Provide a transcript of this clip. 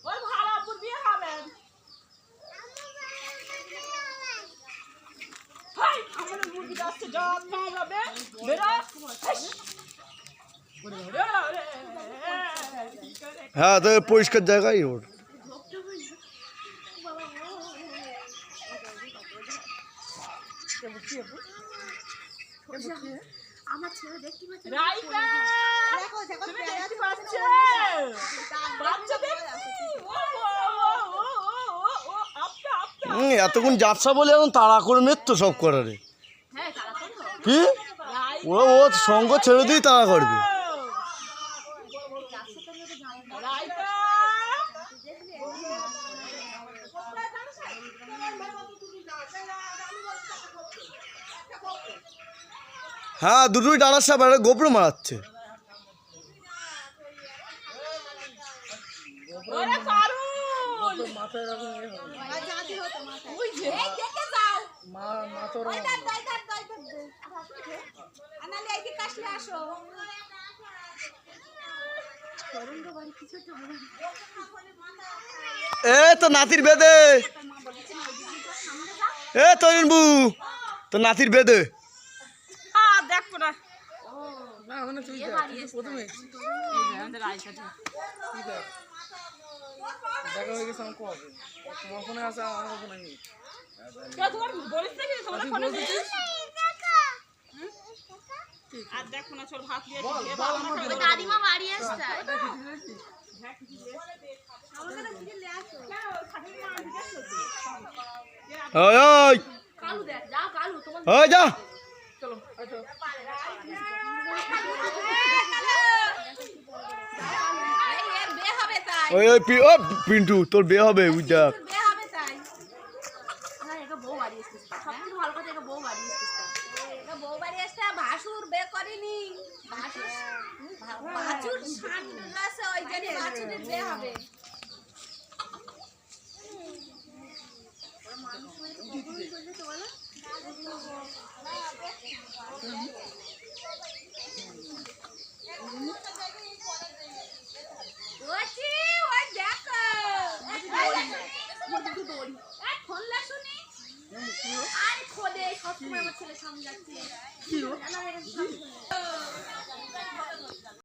ওই ভালো আপুর বিয়ে হবে। হাই আমার মুরগি যাচ্ছে জল খাওয়াবে বেরো। হ্যাঁ তো পরিষ্কার জায়গায় ওর আমার ছেলে দেখতে পাচ্ছে রাইকা তুমি দেখতে পাচ্ছ বাচ্চা দেখছি ও আপটা আপটা এতক্ষণ যাত্রা বলে এখন তাড়া করে মেরতো সব করারে হ্যাঁ তারা করো কি ওরা ও সঙ্গ ছেড়ে দিয়ে তাড়া করবে রাইকা হ্যাঁ দুটোই ডানার সাপ একটা গোবর মারাচ্ছে ওরে কারুল মাথায় এরকম আর জাতি হতো মাথায় ওই যে এই দেখে যাও মাথা ওই দাই আনালে এই কি কাশলে আসো করুন গো বাড়ি কিছু তো হবে এ তো নাতির বেদে এ তরিন বু তো নাতির বেদে দেখো না না ওখানে তুই প্রথমে আমাদের রাইকা দেখা হয়ে গেছে আমার কবে তোমার ফোনে আছে আমার ফোনে নেই তোমার বলিস নাকি তোমার ফোনে আর দেখো না চল ভাত দিয়ে দাদিমা বাড়ি আসছে আমাদের দিকে লে আসো ওই ওই কালু দেখ যাও কালু তোমার ওই যা চলো আচ্ছা এই এর বিয়ে হবে তাই ওই ওই ও পিন্টু তোর বিয়ে হবে ওই দেখ বিয়ে হবে তাই না এটা বউ বাড়ি আসছে সবথেকে ভালো কথা এটা বউ বাড়ি আসছে এটা বউ বাড়ি আসছে ভাসুর বিয়ে করেনি ভাসুর শান আছে ওই জন্য ভাসুরের বিয়ে হবে মানুষ মানে তো কবুল করলে তো বলো ওছি ওই দেখো মোটু দড়ি এই খোলা শুনি আর খোদে সব সময় আমার ছেলে সামনে যাচ্ছে কি